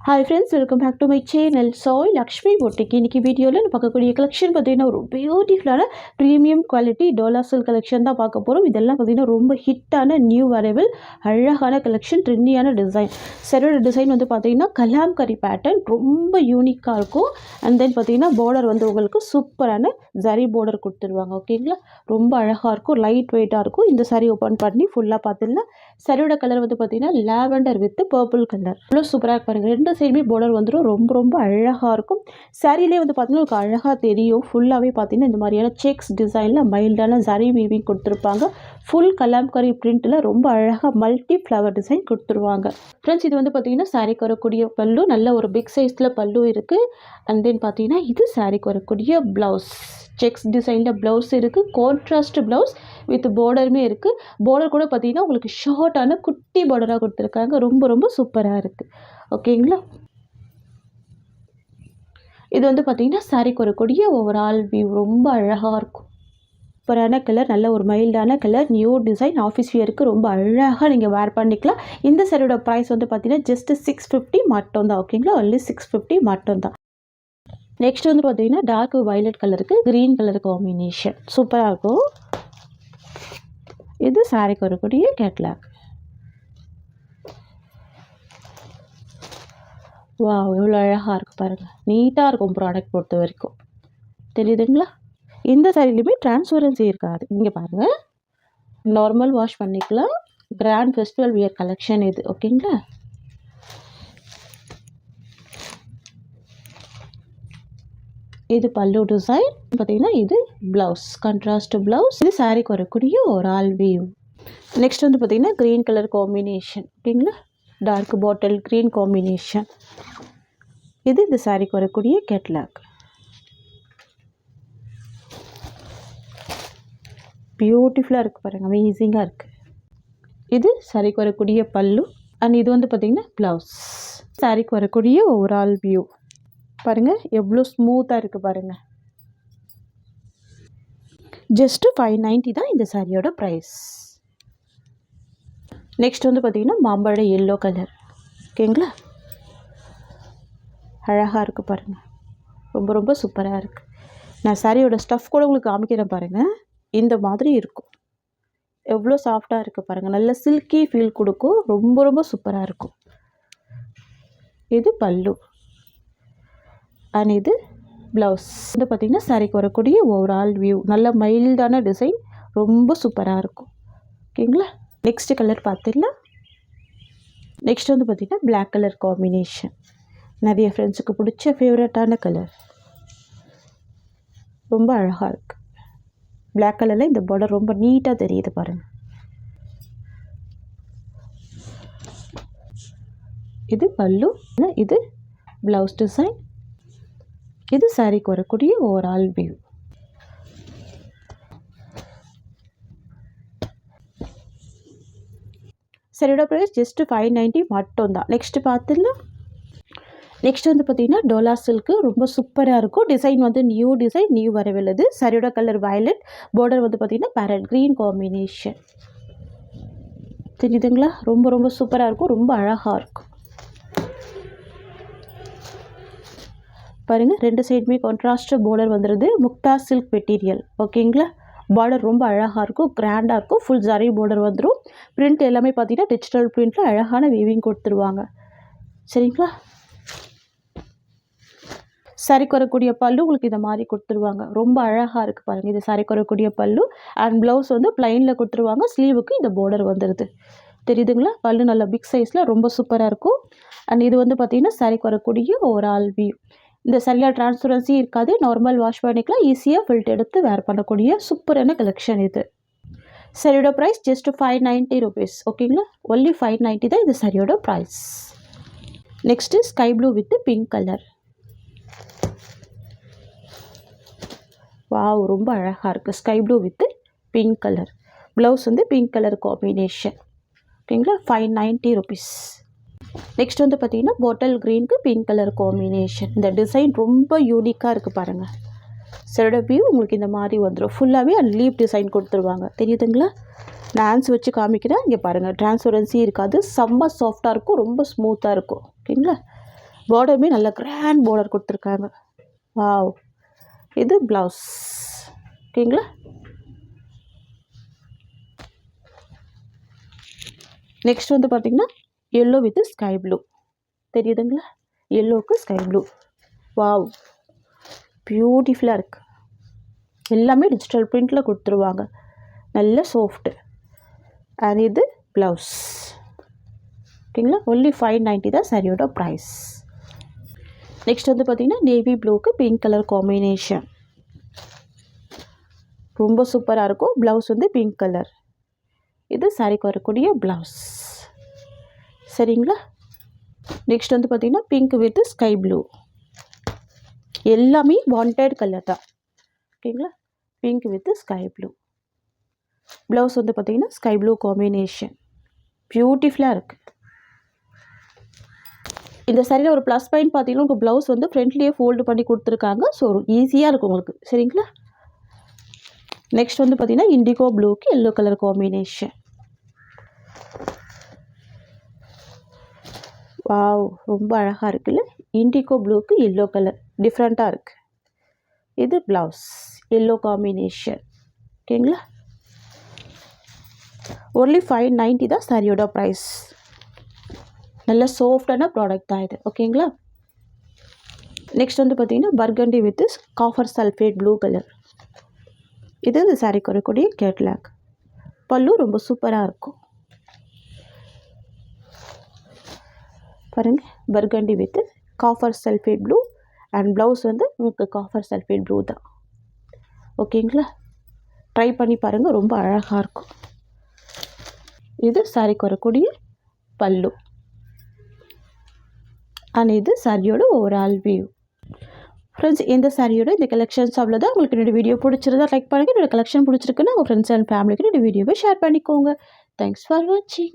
Hi friends, welcome back to my channel Sai Lakshmi பொட்டிக்கு. இன்றைக்கி வீடியோவில் நான் பார்க்கக்கூடிய கலெக்ஷன் பார்த்திங்கன்னா ஒரு பியூட்டிஃபுல்லான ப்ரீமியம் குவாலிட்டி டோலா சில்க் கலெக்ஷன் தான் பார்க்க போகிறோம். இதெல்லாம் பார்த்திங்கன்னா ரொம்ப ஹிட்டான நியூ அரைவல் அழகான கலெக்ஷன், ட்ரெண்டியான டிசைன். சரியோட டிசைன் வந்து பார்த்திங்கன்னா கலாம்கரி பேட்டர்ன், ரொம்ப யூனிக்காக இருக்கும். அண்ட் தென் பார்த்திங்கன்னா பார்டர் வந்து உங்களுக்கு சூப்பரான ஜரி பார்டர் கொடுத்துருவாங்க. ஓகேங்களா, ரொம்ப அழகாக இருக்கும், லைட் வெயிட்டாக இருக்கும். இந்த சாரீ ஓப்பன் பண்ணி ஃபுல்லாக பார்த்துக்கலாம். சரியோட கலர் வந்து பார்த்திங்கன்னா லாவெண்டர் வித் பர்பிள் கலர், இவ்வளோ சூப்பராக பாருங்கள். ரெண்டு சைடுமே பார்டர் வந்துடும், ரொம்ப அழகாக இருக்கும். சாரிலே வந்து பார்த்திங்கன்னா உங்களுக்கு அழகாக தெரியும். ஃபுல்லாகவே பார்த்திங்கன்னா இந்த மாதிரியான செக்ஸ் டிசைனில் மைல்டான ஜரி வீவிங் கொடுத்துருப்பாங்க. ஃபுல் கலாம்கரி பிரிண்ட்டில் ரொம்ப அழகாக மல்டி ஃப்ளவர் டிசைன் கொடுத்துருவாங்க. ஃப்ரெண்ட்ஸ், இது வந்து பார்த்திங்கன்னா சாரிக்கு வரக்கூடிய பல்லு, நல்ல ஒரு பிக் சைஸில் பல்லு இருக்குது. அண்ட் தென் பார்த்திங்கன்னா இது சாரிக்கு வரக்கூடிய ப்ளவுஸ், செக்ஸ் டிசைனில் ப்ளவுஸ் இருக்குது. கான்ட்ராஸ்ட் ப்ளவுஸ் வித் பார்டருமே இருக்குது. பார்டர் கூட பார்த்திங்கன்னா உங்களுக்கு ஷார்ட்டான குட்டி பார்டராக கொடுத்துருக்காங்க. ரொம்ப சூப்பராக இருக்குது. ஓகேங்களா, இது வந்து பார்த்திங்கன்னா சாரிக்கு வரக்கூடிய ஓவரால் வியூ ரொம்ப அழகாக இருக்கும். சூப்பரான கலர், நல்ல ஒரு மைல்டான கலர், நியூ டிசைன், ஆஃபீஸ் வியருக்கு ரொம்ப அழகாக நீங்கள் வேர் பண்ணிக்கலாம். இந்த சாரியோட ப்ரைஸ் வந்து பார்த்திங்கன்னா ஜஸ்ட் 650 மட்டும் தான். ஓகேங்களா, ஒன்லி 650 மட்டும் தான். நெக்ஸ்ட் வந்து பார்த்திங்கன்னா டார்க் வயலட் கலருக்கு க்ரீன் கலர் காம்பினேஷன் சூப்பராக இருக்கும். இது சாரிக்கு வரக்கூடிய கேட்லாக். வா, எவ்வளோ அழகாக இருக்குது பாருங்கள். நீட்டாக இருக்கும் ப்ராடக்ட் பொறுத்த வரைக்கும், தெரியுதுங்களா. இந்த சாரிலையுமே டிரான்ஸ்பரன்சி இருக்காது. இங்கே பாருங்கள், நார்மல் வாஷ் பண்ணிக்கலாம். கிராண்ட் ஃபெஸ்டிவல் வியர் கலெக்ஷன் இது. ஓகேங்களா, இது பல்லு டிசைன் பார்த்தீங்கன்னா, இது ப்ளவுஸ், கான்ட்ராஸ்ட் ப்ளவுஸ். இது சாரிக்கு வரக்கூடிய ஒரு ஆல் வியூ. நெக்ஸ்ட் வந்து பார்த்திங்கன்னா க்ரீன் கலர் காம்பினேஷன். ஓகேங்களா, டார்க் பாட்டில் க்ரீன் காம்பினேஷன். இது இந்த சாரிக்கு வரக்கூடிய கேட்லாக். பியூட்டிஃபுல்லாக இருக்குது பாருங்கள், அமேசிங்காக இருக்குது. இது சாரிக்கு வரக்கூடிய பல்லு. அண்ட் இது வந்து பார்த்திங்கன்னா ப்ளவுஸ். சாரிக்கு வரக்கூடிய ஓவரால் வியூ பாருங்கள், எவ்வளோ ஸ்மூத்தாக இருக்குது பாருங்கள். ஜஸ்ட்டு 590 தான் இந்த சாரியோட ப்ரைஸ். நெக்ஸ்ட் வந்து பார்த்திங்கன்னா மாம்பழ எல்லோ கலர். ஓகேங்களா, அழகாக இருக்குது பாருங்கள், ரொம்ப சூப்பராக இருக்குது. நான் சாரியோட ஸ்டஃப் கூட உங்களுக்கு காமிக்கிறேன் பாருங்கள். இந்த மாதிரி இருக்கும், எவ்வளோ சாஃப்டாக இருக்குது பாருங்கள். நல்ல சில்கி ஃபீல் கொடுக்கும், ரொம்ப சூப்பராக இருக்கும். இது பல்லு அண்ட் இது ப்ளவுஸ். வந்து பார்த்திங்கன்னா சாரிக்கு வரக்கூடிய ஓவரால் வியூ, நல்ல மைல்டான டிசைன், ரொம்ப சூப்பராக இருக்கும். ஓகேங்களா, நெக்ஸ்ட் கலர் பார்த்துடலாம். நெக்ஸ்ட் வந்து பார்த்திங்கன்னா பிளாக் கலர் காம்பினேஷன், நிறைய ஃப்ரெண்ட்ஸுக்கு பிடிச்ச ஃபேவரட்டான கலர், ரொம்ப அழகாக இருக்குது. பிளாக் கலரில் இந்த பார்டர் ரொம்ப நீட்டாக தெரியுது பாருங்கள். இது பல்லு, இது ப்ளவுஸ் டிசைன், இது சாரிக்கு வரக்கூடிய ஓவரால் வியூ. சரியோட ப்ரைஸ் ஜஸ்ட் 590 மட்டும் தான். நெக்ஸ்ட் பார்த்துடலாம். நெக்ஸ்ட் வந்து பார்த்திங்கன்னா டோலா சில்க்கு, ரொம்ப சூப்பராக இருக்கும். டிசைன் வந்து நியூ டிசைன், நியூ வரவில்லை. சரியோட கலர் வயலட், பார்டர் வந்து பார்த்திங்கன்னா பேரட் க்ரீன் காம்பினேஷன். தெரியுதுங்களா, ரொம்ப சூப்பராக இருக்கும், ரொம்ப அழகாக இருக்கும் பாருங்கள். ரெண்டு சைடுமே கான்ட்ராஸ்ட் பார்டர் வந்துடுது, முக்தா சில்க் மெட்டீரியல். ஓகேங்களா, பார்டர் ரொம்ப அழகாக இருக்கும், கிராண்டாக இருக்கும். ஃபுல் ஜரி பார்டர் வந்துடும். பிரிண்ட் எல்லாமே பார்த்திங்கன்னா டிஜிட்டல் பிரிண்ட்டில் அழகான வீவிங் கொடுத்துருவாங்க. சரிங்களா, சாரிக்கு வரக்கூடிய பல்லு உங்களுக்கு இந்த மாதிரி கொடுத்துருவாங்க. ரொம்ப அழகாக இருக்குது பாருங்கள். இது சாரிக்கு வரக்கூடிய பல்லு. அண்ட் ப்ளவுஸ் வந்து ப்ளைனில் கொடுத்துருவாங்க. ஸ்லீவுக்கு இந்த பார்டர் வந்துடுது, தெரியுதுங்களா. பல்லு நல்ல பிக் சைஸில் ரொம்ப சூப்பராக இருக்கும். அண்ட் இது வந்து பார்த்திங்கன்னா சாரிக்கு வரக்கூடிய ஓவரால் வியூ. இந்த சரியாக டிரான்ஸ்பரன்சி இருக்காது, நார்மல் வாஷ் பண்ணிக்கலாம், ஈஸியாக ஃபில்ட் எடுத்து வேர் பண்ணக்கூடிய சூப்பரான கலெக்ஷன் இது. சரியோட ப்ரைஸ் ஜஸ்ட் 590 rupees. ஓகேங்களா, ஒன்லி 590 தான் இந்த சரியோட price. Next sky blue with pink colour. Wow, ரொம்ப அழகாக இருக்குது. Sky blue with pink colour, blouse வந்து பிங்க் கலர் காம்பினேஷன். ஓகேங்களா, 590 rupees. நெக்ஸ்ட் வந்து பார்த்திங்கன்னா பாட்டில் க்ரீனுக்கு பிங்க் கலர் காம்பினேஷன். இந்த டிசைன் ரொம்ப யூனிக்காக இருக்குது பாருங்கள். சரியோட வியூ உங்களுக்கு இந்த மாதிரி வந்துடும். ஃபுல்லாகவே லீப் டிசைன் கொடுத்துருவாங்க, தெரியுதுங்களா. நான் ஹேண்ட்ஸ் வச்சு காமிக்கிறேன். இங்கே பாருங்கள், டிரான்ஸ்பரன்சி இருக்காது, செம்ம சாஃப்டாக இருக்கும், ரொம்ப ஸ்மூத்தாக இருக்கும். ஓகேங்களா, பார்டருமே நல்ல கிராண்ட் பார்டர் கொடுத்துருக்காங்க. வாவ், இது ப்ளவுஸ். ஓகேங்களா. நெக்ஸ்ட் வந்து பார்த்திங்கன்னா எல்லோ வித் ஸ்கை ப்ளூ. தெரியுதுங்களா, எல்லோவுக்கு ஸ்கை ப்ளூ. வாவ், பியூட்டிஃபுல்லாக இருக்குது. எல்லாமே டிஜிட்டல் பிரிண்டில் கொடுத்துருவாங்க, நல்ல சாஃப்ட்டு. அண்ட் இது ப்ளவுஸ். ஓகேங்களா. ஒன்லி 590 தான் சாரியோட ப்ரைஸ். நெக்ஸ்ட் வந்து பார்த்திங்கன்னா நேவி ப்ளூக்கு பிங்க் கலர் காம்பினேஷன், ரொம்ப சூப்பராக இருக்கும். ப்ளவுஸ் வந்து பிங்க் கலர். இது சாரிக்கு வரக்கூடிய ப்ளவுஸ். சரிங்களா. நெக்ஸ்ட் வந்து பார்த்திங்கன்னா பிங்க் வித் ஸ்கை ப்ளூ. எல்லாமே வாண்டட் கலர் தான். ஓகேங்களா. Pink with sky blue. Blouse வந்து பார்த்திங்கன்னா ஸ்கை ப்ளூ காம்பினேஷன், பியூட்டிஃபுல்லாக இருக்குது. இந்த சாரியில் ஒரு ப்ளஸ் பாயிண்ட் பார்த்தீங்கன்னா உங்கள் ப்ளவுஸ் வந்து ஃப்ரண்ட்லேயே ஃபோல்டு பண்ணி கொடுத்துருக்காங்க. ஸோ ஈஸியாக இருக்கும் உங்களுக்கு. சரிங்களா. நெக்ஸ்ட் வந்து பார்த்திங்கன்னா இண்டிகோ ப்ளூக்கு எல்லோ கலர் காம்பினேஷன். வாவ், ரொம்ப அழகாக இருக்குல்ல. இண்டிகோ ப்ளூக்கு எல்லோ கலர் டிஃப்ரெண்ட்டாக இருக்குது. இது ப்ளவுஸ் எல்லோ காம்பினேஷன். ஓகேங்களா. ஒன்லி 590 தான் சாரியோட ப்ரைஸ். நல்ல சாஃப்டான ப்ராடக்ட் தான் இது. ஓகேங்களா. நெக்ஸ்ட் வந்து பார்த்திங்கன்னா burgundy with copper sulphate blue colour. இது இந்த சாரிக்கு வரக்கூடிய கேட்லாக். பல்லு ரொம்ப சூப்பராக இருக்கும். பாருங்கள், burgundy with copper sulphate blue. And blouse வந்து உங்களுக்கு காஃபர் சல்ஃபேட் ப்ளூ தான். ஓகேங்களா. ட்ரை பண்ணி பாருங்கள், ரொம்ப அழகாக இருக்கும். இது சாரிக்கு வரக்கூடிய பல்லு. அண்ட் இது சாரியோட ஓவரால் வியூ. ஃப்ரெண்ட்ஸ், இந்த சாரியோட இந்த கலெக்ஷன்ஸ் அவ்வளோதான். உங்களுக்கு என்னோடய வீடியோ பிடிச்சிருந்தா லைக் பண்ணுங்கள். என்னோடய கலெக்ஷன் பிடிச்சிருக்குன்னா உங்கள் ஃப்ரெண்ட்ஸ் அண்ட் ஃபேமிலிக்கு என்னோடய வீடியோவை ஷேர் பண்ணிக்கோங்க. தேங்க்ஸ் ஃபார் வாட்சிங்.